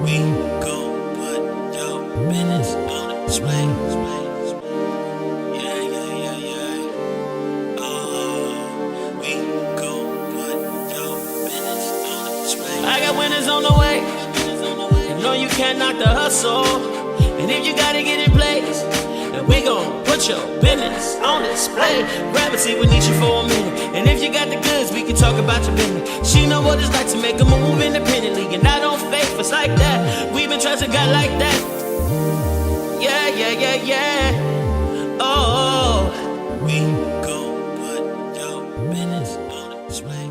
We gon' put your business on display. Yeah, yeah, yeah, yeah. Oh, we gon' put your business on display. I got winners on the way. You know you can't knock the hustle. And if you gotta get in place, then we gon' put your business on display. Grab a seat with Nichelle for a minute. And if you got the goods, we can talk about your business. She know what it's like to make a move independently. And I don't fake us like that. We've been trusting God like that. Yeah, yeah, yeah, yeah. Oh, we gon' put your business on display.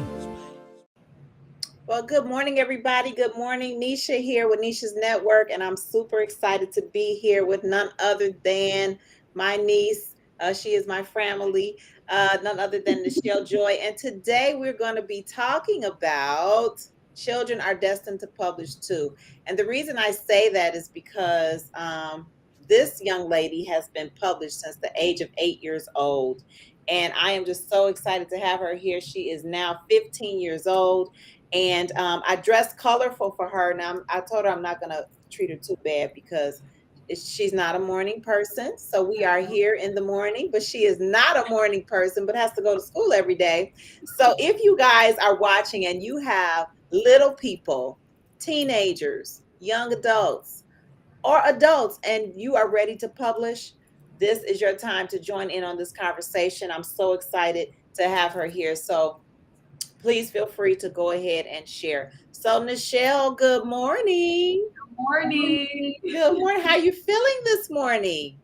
Well, good morning, everybody. Good morning. Nisha here with Nisha's Network, and I'm super excited to be here with none other than my niece. She is my family, none other than Nichelle Joi. And today we're going to be talking about children are destined to publish too. And the reason I say that is because this young lady has been published since the age of 8 years old. And I am just so excited to have her here. She is now 15 years old, and I dressed colorful for her. Now I told her I'm not gonna treat her too bad because she's not a morning person. So we are here in the morning, but she is not a morning person, but has to go to school every day. So if you guys are watching and you have little people, teenagers, young adults, or adults, and you are ready to publish, this is your time to join in on this conversation. I'm so excited to have her here. So please feel free to go ahead and share. So, Nichelle, good morning. Morning. Good morning. How you feeling this morning?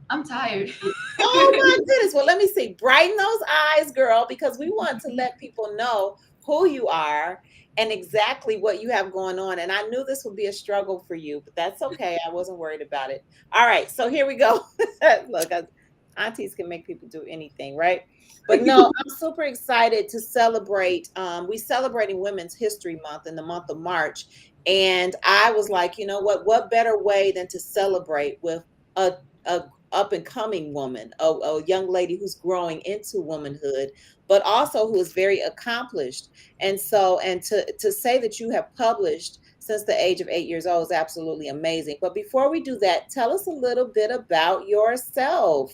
I'm tired. Oh my goodness. Well, let me see. Brighten those eyes, girl, because we want to let people know who you are and exactly what you have going on. And I knew this would be a struggle for you, but that's okay. I wasn't worried about it. All right. So here we go. Look, aunties can make people do anything, right? But no, I'm super excited to celebrate. We celebrating Women's History Month in the month of March. And I was like, you know what? What better way than to celebrate with a up and coming woman, a young lady who's growing into womanhood, but also who is very accomplished. And so, and to say that you have published since the age of 8 years old is absolutely amazing. But before we do that, tell us a little bit about yourself.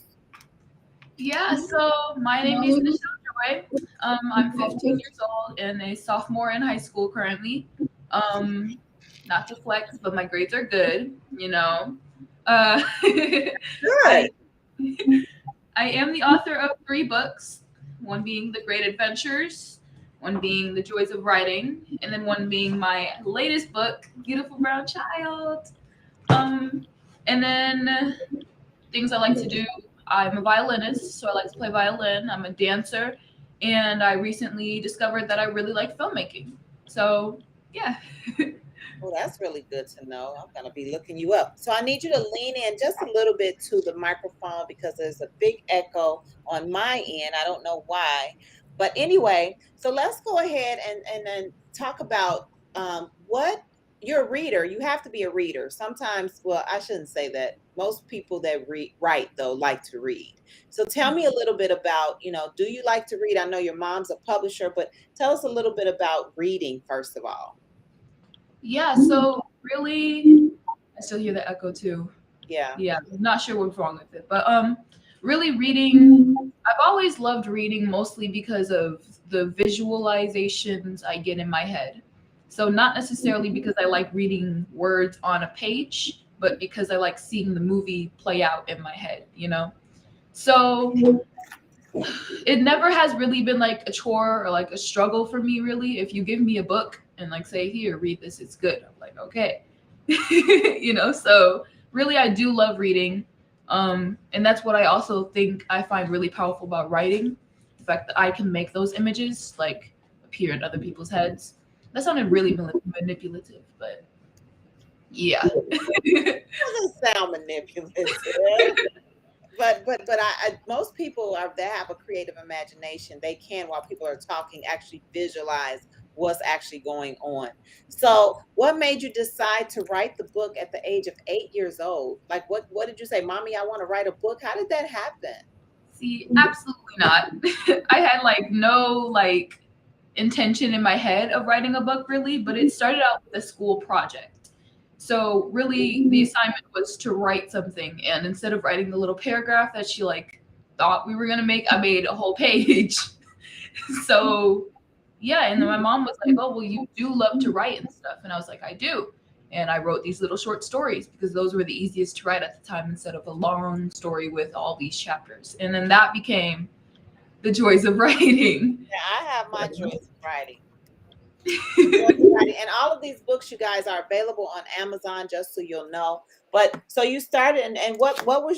Yeah, so my name is Nichelle Joi. I'm 15 years old and a sophomore in high school currently. Um, Not to flex, but my grades are good. Uh, I Good. I am the author of 3 books, one being The Great Adventures, one being The Joys of Writing, and then one being my latest book, Beautiful Brown Child. Um, and then things I like to do. I'm a violinist, so I like to play violin. I'm a dancer, and I recently discovered that I really like filmmaking. So, yeah. Well, that's really good to know. I'm going to be looking you up. So I need you to lean in just a little bit to the microphone because there's a big echo on my end. I don't know why. But anyway, so let's go ahead and then talk about what you're a reader. You have to be a reader. Sometimes, well, I shouldn't say that. Most people that write, though, like to read. So tell me a little bit about, do you like to read? I know your mom's a publisher, but tell us a little bit about reading, first of all. Yeah, so really, I still hear the echo too. Yeah. Yeah, I'm not sure what's wrong with it. But really reading, I've always loved reading mostly because of the visualizations I get in my head. So not necessarily because I like reading words on a page, but because I like seeing the movie play out in my head. So it never has really been like a chore or like a struggle for me really. If you give me a book and like say, here, read this, it's good. I'm like, okay. So really I do love reading. And that's what I also think I find really powerful about writing. The fact that I can make those images like appear in other people's heads. That sounded really manipulative, but yeah. Doesn't sound manipulative. But most people are that have a creative imagination. They can, while people are talking, actually visualize what's actually going on. So, what made you decide to write the book at the age of 8 years old? Like, what did you say, "Mommy, I want to write a book"? How did that happen? See, absolutely not. I had like no like intention in my head of writing a book really, but it started out with a school project. So really the assignment was to write something, and instead of writing the little paragraph that she like thought we were gonna make, I made a whole page. So yeah, and then my mom was like, "Oh, well, you do love to write and stuff," and I was like, "I do." And I wrote these little short stories because those were the easiest to write at the time instead of a long story with all these chapters. And then that became the joys of writing. Yeah, I have my joys of writing. And all of these books, you guys, are available on Amazon, just so you'll know. But so you started, and what was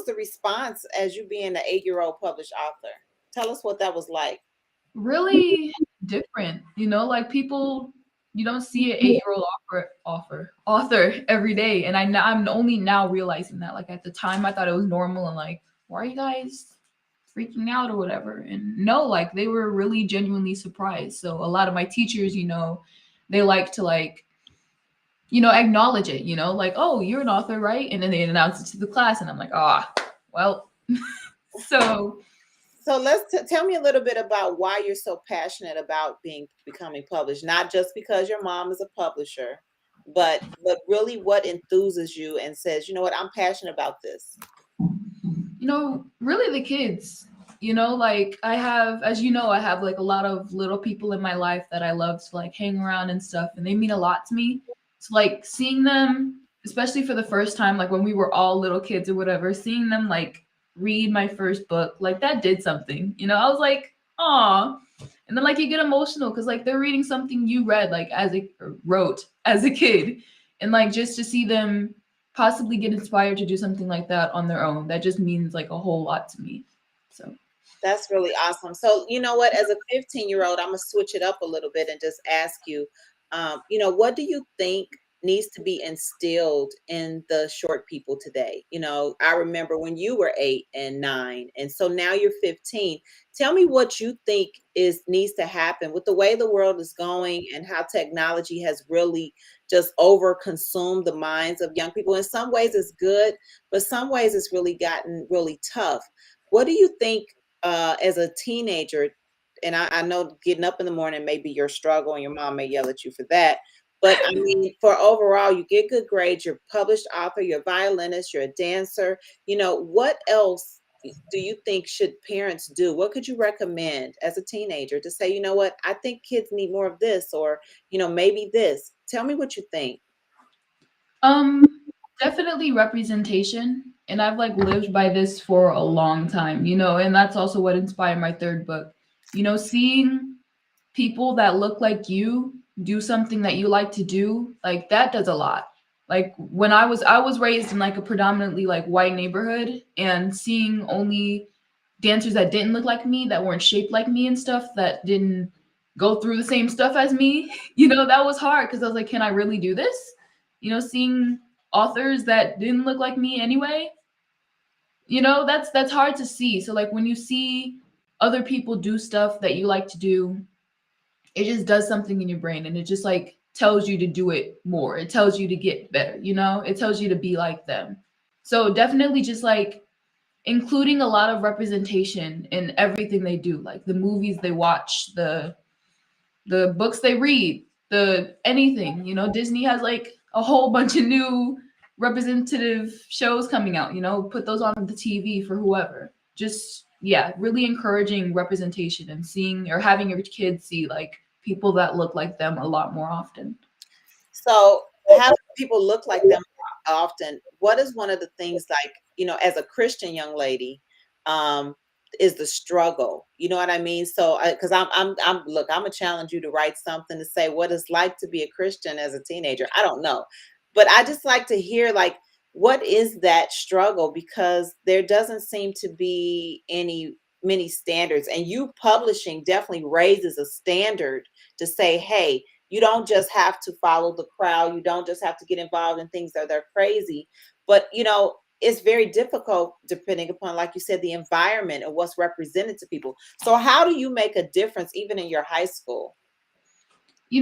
the response as you being an 8-year-old published author? Tell us what that was like. Really different, like people, you don't see an 8-year-old author every day. And I'm only now realizing that. Like at the time I thought it was normal and like, why are you guys freaking out or whatever? And no, like they were really genuinely surprised. So a lot of my teachers, they like to like, acknowledge it, like, oh, you're an author, right? And then they announce it to the class and I'm like, well. So tell me a little bit about why you're so passionate about becoming published. Not just because your mom is a publisher, but really what enthuses you and says, you know what, I'm passionate about this. Really the kids, like I have, as I have like a lot of little people in my life that I love to like hang around and stuff, and they mean a lot to me. So like seeing them, especially for the first time, like when we were all little kids or whatever, seeing them like read my first book, like that did something. I was like, aw. And then like you get emotional because like they're reading something you read like wrote as a kid, and like just to see them possibly get inspired to do something like that on their own, that just means like a whole lot to me. So that's really awesome. So you know what, as a 15-year-old, I'm gonna switch it up a little bit and just ask you, what do you think needs to be instilled in the short people today? I remember when you were 8 and 9, and so now you're 15. Tell me what you think needs to happen with the way the world is going and how technology has really just over consumed the minds of young people. In some ways it's good, but some ways it's really gotten really tough. What do you think, as a teenager? And I know getting up in the morning may be your struggle and your mom may yell at you for that. But I mean, for overall, you get good grades, you're a published author, you're a violinist, you're a dancer. What else do you think should parents do? What could you recommend as a teenager to say, you know what, I think kids need more of this, or, maybe this? Tell me what you think. Definitely representation. And I've like lived by this for a long time, and that's also what inspired my third book. Seeing people that look like you do something that you like to do, like that does a lot. Like when I was raised in like a predominantly like white neighborhood, and seeing only dancers that didn't look like me, that weren't shaped like me and stuff, that didn't go through the same stuff as me, that was hard because I was like, can I really do this? Seeing authors that didn't look like me anyway, that's hard to see. So like when you see other people do stuff that you like to do, it just does something in your brain, and it just like tells you to do it more. It tells you to get better, it tells you to be like them. So definitely just like including a lot of representation in everything they do, like the movies they watch, the books they read, the anything. Disney has like a whole bunch of new representative shows coming out. Put those on the TV for whoever. Just yeah, really encouraging representation and seeing or having your kids see like people that look like them a lot more often. So having people look like them often, what is one of the things, like, as a Christian young lady, is the struggle? You know what I mean? So because I'm gonna challenge you to write something to say what it's like to be a Christian as a teenager. I don't know, but I just like to hear, like, what is that struggle? Because there doesn't seem to be many standards, and you publishing definitely raises a standard to say, hey, you don't just have to follow the crowd. You don't just have to get involved in things that are crazy. But, it's very difficult depending upon, like you said, the environment and what's represented to people. So how do you make a difference even in your high school? It's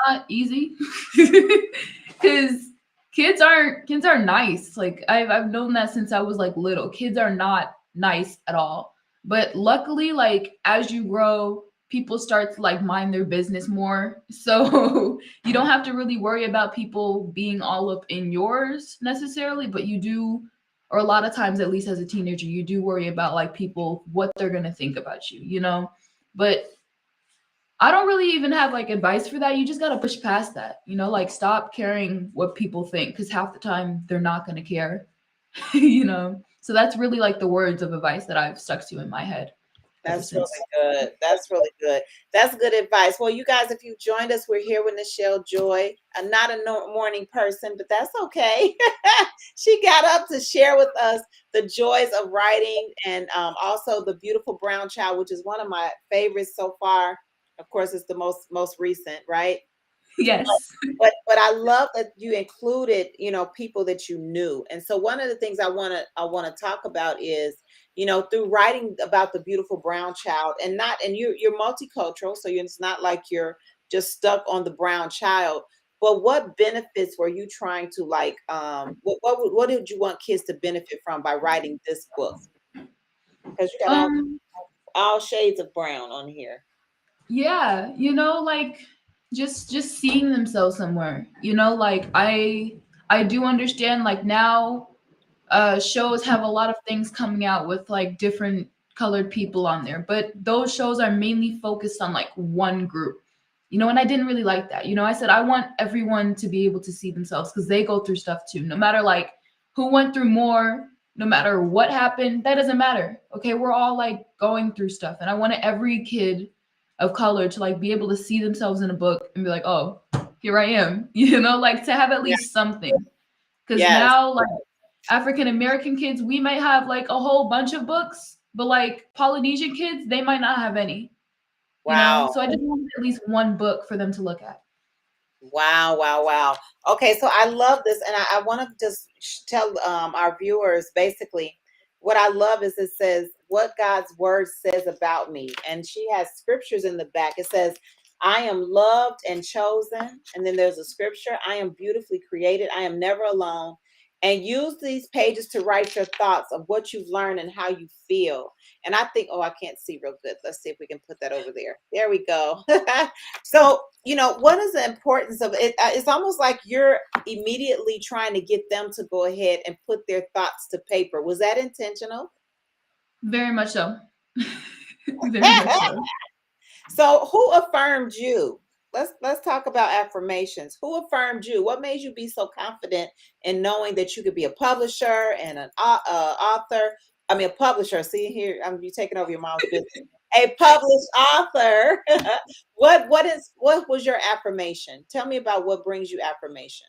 not easy because kids are nice. Like I've known that since I was like little. Kids are not nice at all. But luckily, like as you grow, people start to like mind their business more. So you don't have to really worry about people being all up in yours necessarily, but you do, or a lot of times, at least as a teenager, you do worry about like people, what they're going to think about you, you know? But I don't really even have like advice for that. You just got to push past that, you know, like stop caring what people think because half the time they're not going to care, you know? So that's really like the words of advice that I've stuck to in my head ever That's since. really good. That's really good. That's good advice. Well, you guys, if you joined us, we're here with Nichelle Joi. Not a morning person, but that's okay. She got up to share with us the joys of writing and also The Beautiful Brown Child, which is one of my favorites so far. Of course, it's the most recent, right? Yes. But I love that you included, you know, people that you knew. And so one of the things I want to talk about is, you know, through writing about The Beautiful Brown Child, and you're multicultural, so it's not like you're just stuck on the brown child. But what benefits were you trying to like? What did you want kids to benefit from by writing this book? Because you got Um, all shades of brown on here. yeah, you know, like just seeing themselves somewhere. You know, like I do understand like now shows have a lot of things coming out with like different colored people on there, but those shows are mainly focused on like one group, you know, and I didn't really like that. You know, I said I want everyone to be able to see themselves because they go through stuff too, no matter like who went through more, no matter what happened, that doesn't matter. Okay, we're all like going through stuff, and I wanted every kid of color to like be able to see themselves in a book and be like, oh, here I am, you know, like to have at Yeah. least something. Because Yes. now like African American kids, we might have like a whole bunch of books, but like Polynesian kids, they might not have any, you know? Wow. So I just wanted at least one book for them to look at. Wow, wow, wow. Okay, so I love this, and I want to just tell our viewers basically what I love is it says what God's word says about me, and she has scriptures in the back. It says, "I am loved and chosen," and then there's a scripture, "I am beautifully created. I am never alone." And use these pages to write your thoughts of what you've learned and how you feel. And I think, oh, I can't see real good. Let's see if we can put that over there. There we go. So, you know, what is the importance of it? It's almost like you're immediately trying to get them to go ahead and put their thoughts to paper. Was that intentional? Very much so. Very much so. So, who affirmed you? Let's talk about affirmations. Who affirmed you? What made you be so confident in knowing that you could be a publisher and an author? I mean, a publisher. See here, I'm you taking over your mom's business. A published author. What was your affirmation? Tell me about what brings you affirmation.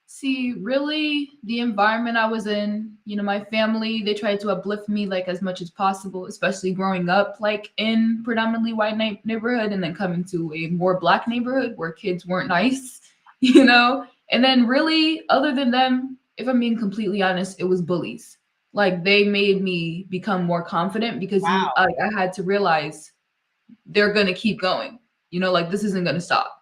See, really, the environment I was in, you know, my family, they tried to uplift me like as much as possible, especially growing up like in predominantly white neighborhood and then coming to a more black neighborhood where kids weren't nice, you know? And then really, other than them, if I'm being completely honest, it was bullies. Like they made me become more confident because Wow. I had to realize they're gonna keep going, you know, like this isn't gonna stop.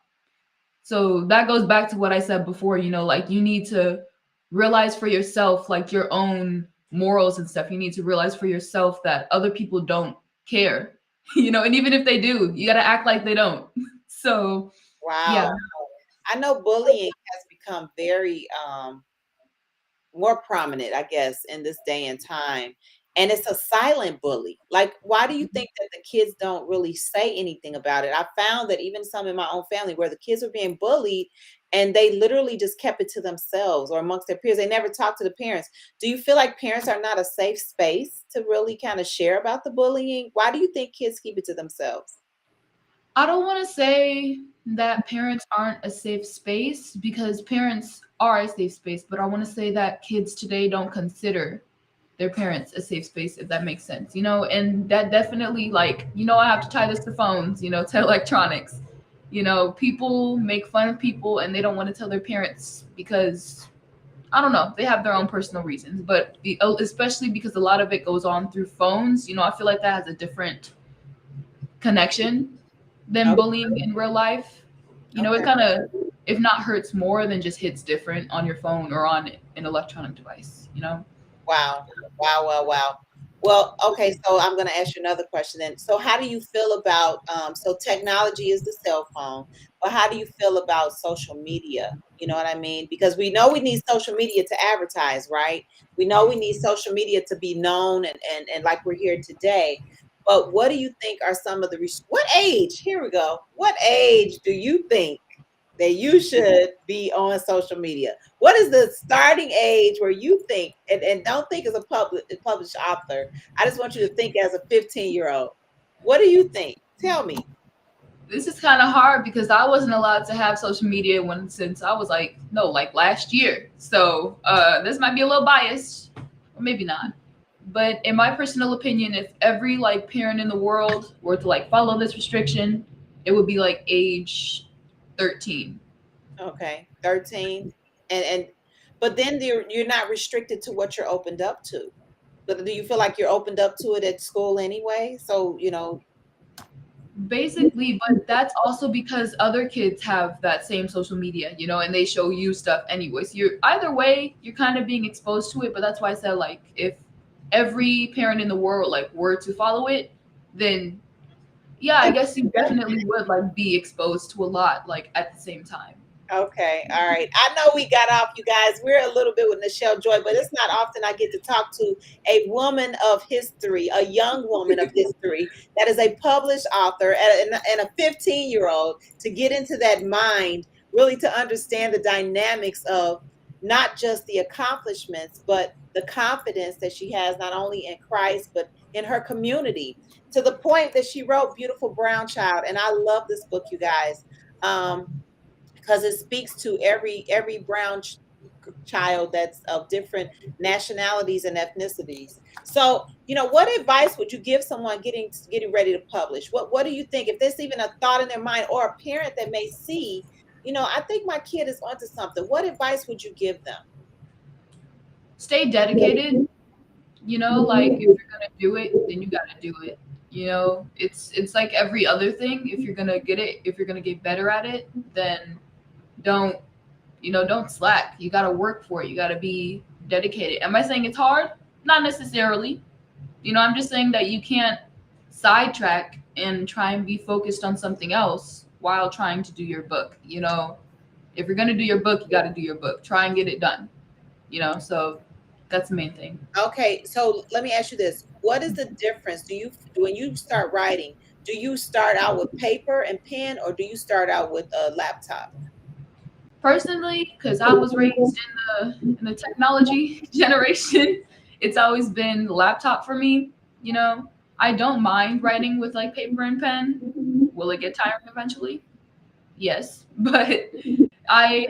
So that goes back to what I said before, you know, like you need to realize for yourself, like your own morals and stuff. You need to realize for yourself that other people don't care, you know, and even if they do, you got to act like they don't. So, Wow. yeah. I know bullying has become very more prominent, I guess, in this day and time. And it's a silent bully. Like, why do you think that the kids don't really say anything about it? I found that even some in my own family where the kids were being bullied and they literally just kept it to themselves or amongst their peers. They never talked to the parents. Do you feel like parents are not a safe space to really kind of share about the bullying? Why do you think kids keep it to themselves? I don't want to say that parents aren't a safe space because parents are a safe space, but I want to say that kids today don't consider their parents a safe space, if that makes sense, you know, and that definitely like, you know, I have to tie this to phones, you know, to electronics. You know, people make fun of people and they don't want to tell their parents because I don't know, they have their own personal reasons, but especially because a lot of it goes on through phones, you know, I feel like that has a different connection than Okay. bullying in real life. You know, it Okay. kind of, if not hurts more than just hits different on your phone or on an electronic device, you know? Wow. Wow. Wow. Wow. Well, okay, so I'm going to ask you another question then. So how do you feel about so technology is the cell phone, but how do you feel about social media? You know what I mean? Because we know we need social media to advertise, right? We know we need social media to be known and like we're here today. But what do you think are some of the what age? Here we go. What age do you think that you should be on social media? What is the starting age where you think, and don't think as a published author. I just want you to think as a 15-year-old. What do you think? Tell me. This is kind of hard because I wasn't allowed to have social media since I was like, no, like last year. So this might be a little biased, or maybe not. But in my personal opinion, if every like parent in the world were to like follow this restriction, it would be like age 13. Okay, 13. And but then you're not restricted to what you're opened up to. But do you feel like you're opened up to it at school anyway? So, Basically, but that's also because other kids have that same social media, and they show you stuff anyways. You're either way, you're kind of being exposed to it, but that's why I said like if every parent in the world like were to follow it, then yeah, I guess you definitely would like be exposed to a lot like at the same time. okay, all right. I know we got off, you guys. We're a little bit with Nichelle Joi, but it's not often I get to talk to a woman of history, a young woman of history that is a published author and a 15-year-old to get into that mind, really to understand the dynamics of not just the accomplishments, but the confidence that she has not only in Christ, but in her community, to the point that she wrote Beautiful Brown Child. And I love this book, you guys. Because it speaks to every brown child that's of different nationalities and ethnicities. So, what advice would you give someone getting ready to publish? What do you think, if there's even a thought in their mind, or a parent that may see, I think my kid is onto something? What advice would you give them? Stay dedicated, like if you're gonna do it, then you gotta do it. It's like every other thing. If you're gonna get it, if you're gonna get better at it, then don't don't slack. You got to work for it. You got to be dedicated. Am I saying it's hard? Not necessarily. I'm just saying that you can't sidetrack and try and be focused on something else while trying to do your book. If you're going to do your book, you got to do your book. Try and get it done. So that's the main thing. Okay, so let me ask you this. What is the difference? When you start writing, do you start out with paper and pen, or do you start out with a laptop? Personally, because I was raised in the technology generation, it's always been laptop for me. I don't mind writing with like paper and pen. Will it get tiring eventually? Yes, but I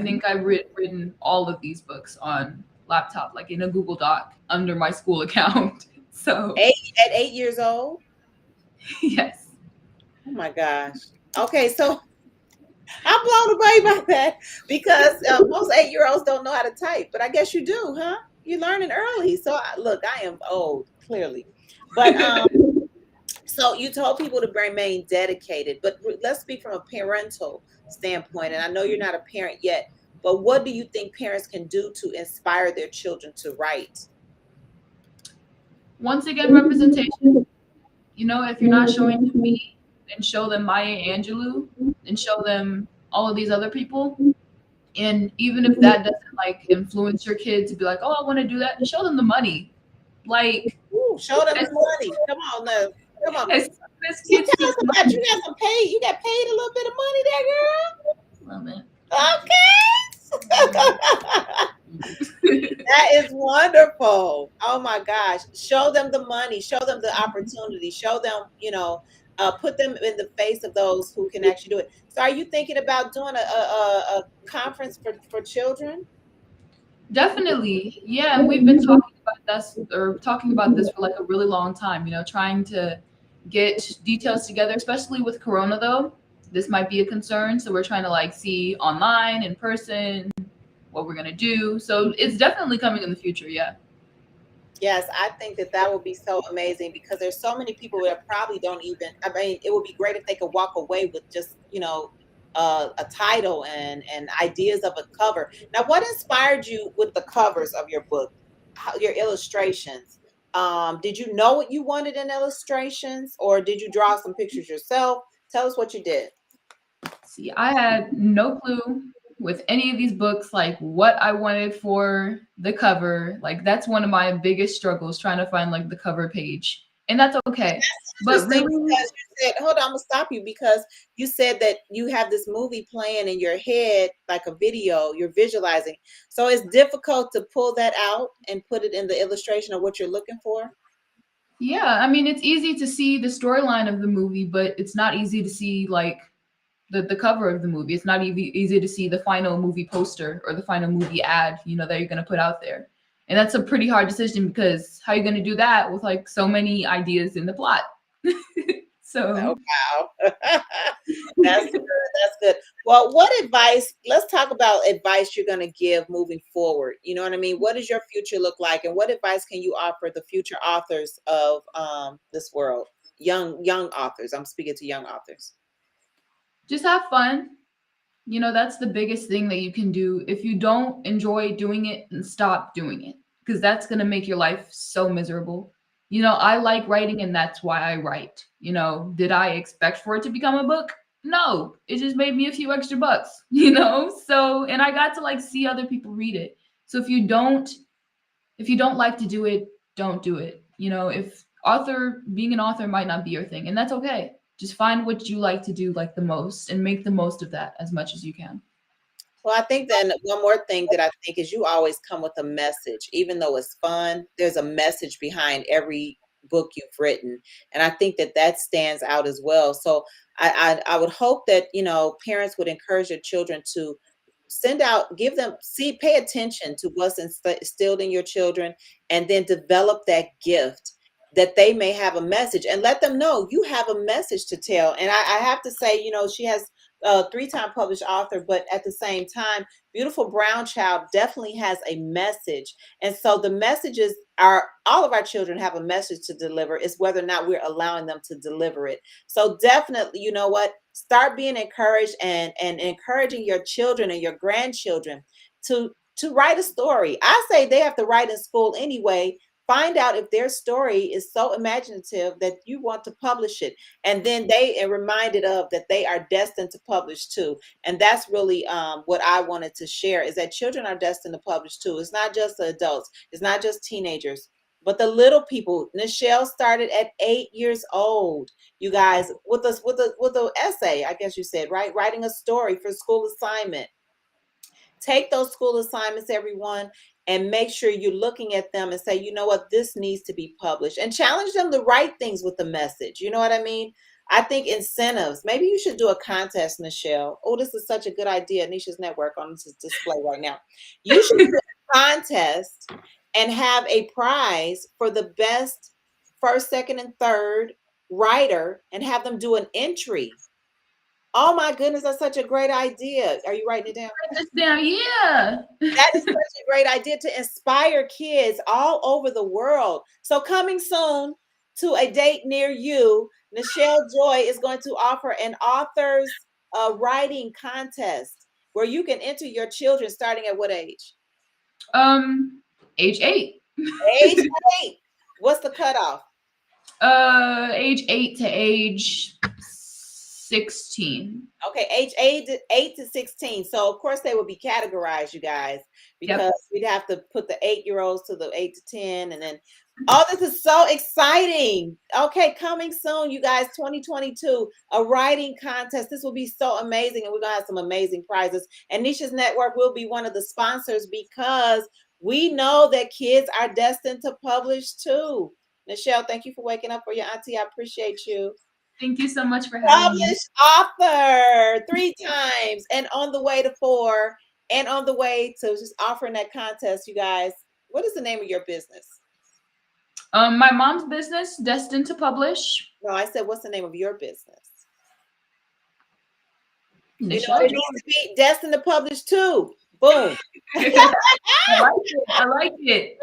think I've written all of these books on laptop, like in a Google Doc under my school account. So At 8 years old? yes. Oh my gosh. Okay, so I'm blown away by that, because most 8-year-olds don't know how to type, but I guess you do, huh? You're learning early. So look, I am old, clearly. But so you told people to remain dedicated, but let's speak from a parental standpoint. And I know you're not a parent yet, but what do you think parents can do to inspire their children to write? Once again, representation. If you're not showing them me, then show them Maya Angelou, and show them all of these other people. And even if that doesn't like influence your kid to be like, oh, I want to do that, show them the money. Like, ooh, show them the money. Come on, now. Come on. As So tell us about, you got some paid. You got paid a little bit of money there, girl. Love it. Okay. That is wonderful. Oh my gosh. Show them the money, show them the opportunity, show them, put them in the face of those who can actually do it. So are you thinking about doing a conference for children? Definitely. Yeah, and we've been talking about this for like a really long time, trying to get details together, especially with Corona though. This might be a concern. So we're trying to like see online, in person, what we're gonna do. So it's definitely coming in the future, yeah. Yes, I think that would be so amazing, because there's so many people that probably don't even, I mean, it would be great if they could walk away with just, a title and ideas of a cover. Now, what inspired you with the covers of your book, your illustrations? Did you know what you wanted in illustrations, or did you draw some pictures yourself? Tell us what you did. See, I had no clue with any of these books, like what I wanted for the cover. Like that's one of my biggest struggles, trying to find like the cover page. And that's okay. But Interesting, really, because you said, hold on, I'm gonna stop you, because you said that you have this movie playing in your head, like a video, you're visualizing. So it's difficult to pull that out and put it in the illustration of what you're looking for. yeah, I mean, it's easy to see the storyline of the movie, but it's not easy to see like the cover of the movie. It's not easy to see the final movie poster or the final movie ad, that you're going to put out there. And that's a pretty hard decision, because how are you going to do that with like so many ideas in the plot? Oh, So wow. That's good. That's good. Well, what advice, let's talk about advice you're going to give moving forward. You know what I mean? What does your future look like, and what advice can you offer the future authors of this world? Young authors. I'm speaking to young authors. just have fun. That's the biggest thing that you can do. If you don't enjoy doing it, then stop doing it, because that's going to make your life so miserable. I like writing, and that's why I write. Did I expect for it to become a book? No, it just made me a few extra bucks, So, and I got to like see other people read it. So if you don't like to do it, don't do it. If being an author might not be your thing, and that's okay. Just find what you like to do like the most and make the most of that as much as you can. Well, I think then one more thing that I think is you always come with a message. Even though it's fun, there's a message behind every book you've written. And I think that that stands out as well. So I would hope that, parents would encourage their children to send out, give them, pay attention to what's instilled in your children, and then develop that gift, that they may have a message, and let them know you have a message to tell. And I have to say, she has a 3-time published author, but at the same time, Beautiful Brown Child definitely has a message. And so the messages are, all of our children have a message to deliver. It's whether or not we're allowing them to deliver it. So definitely, you know what? Start being encouraged, and encouraging your children and your grandchildren to write a story. I say they have to write in school anyway. Find out if their story is so imaginative that you want to publish it, and then they are reminded of that they are destined to publish too. And that's really what I wanted to share, is that children are destined to publish too. It's not just the adults, it's not just teenagers, but the little people. Nichelle started at 8 years old, you guys, with us with a essay, I guess you said, right? Writing a story for school assignment. Take those school assignments, everyone, and make sure you're looking at them and say, you know what, this needs to be published, and challenge them to write things with the message. You know what I mean? I think incentives. Maybe you should do a contest, Nichelle. Oh, this is such a good idea. Nisha's Network on this display right now. You should do a contest and have a prize for the best first, second, and third writer, and have them do an entry. Oh my goodness, that's such a great idea. Are you writing it down? Write this down, yeah. That is such a great idea to inspire kids all over the world. So coming soon to a date near you, Nichelle Joi is going to offer an author's writing contest where you can enter your children starting at what age? Age 8. Age 8. What's the cutoff? Age 8 to age 16. Okay, age 8 to 16. So of course they would be categorized, you guys, because Yep. we'd have to put the 8-year-olds to the 8 to 10, and then this is so exciting. Okay, coming soon, you guys, 2022, a writing contest. This will be so amazing, and we're gonna have some amazing prizes. And Nisha's Network will be one of the sponsors, because we know that kids are destined to publish too. Nichelle, thank you for waking up for your auntie. I appreciate you. Thank you so much for having me. Published author 3 times, and on the way to 4, and on the way to just offering that contest, you guys. What is the name of your business? My mom's business, Destined to Publish. No, I said, what's the name of your business? Nichelle it Joi. needs to be destined to publish too. Boom. I like it.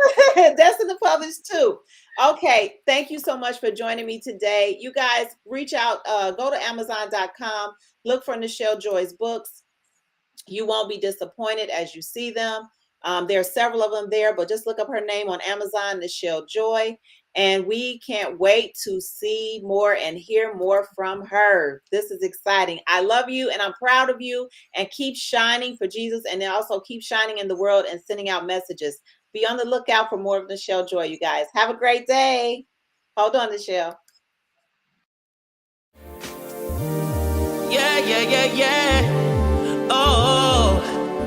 Destined to publish too. Okay, thank you so much for joining me today. You guys, reach out, go to Amazon.com, look for Nichelle Joi's books. You won't be disappointed as you see them. There are several of them there, but just look up her name on Amazon, Nichelle Joi. And we can't wait to see more and hear more from her. This is exciting. I love you and I'm proud of you, and keep shining for Jesus, and then also keep shining in the world and sending out messages. Be on the lookout for more of Nichelle Joi, you guys. Have a great day. Hold on, Nichelle. Yeah. Oh,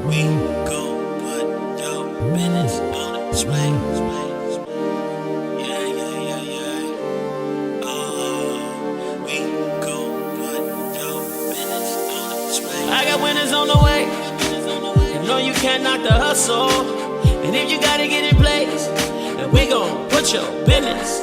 we gon' put your business on display. Yeah. Oh, we gon' put your business on display. I got winners on the way. You know you can't knock the hustle. And if you gotta get in place, then we gon' put your business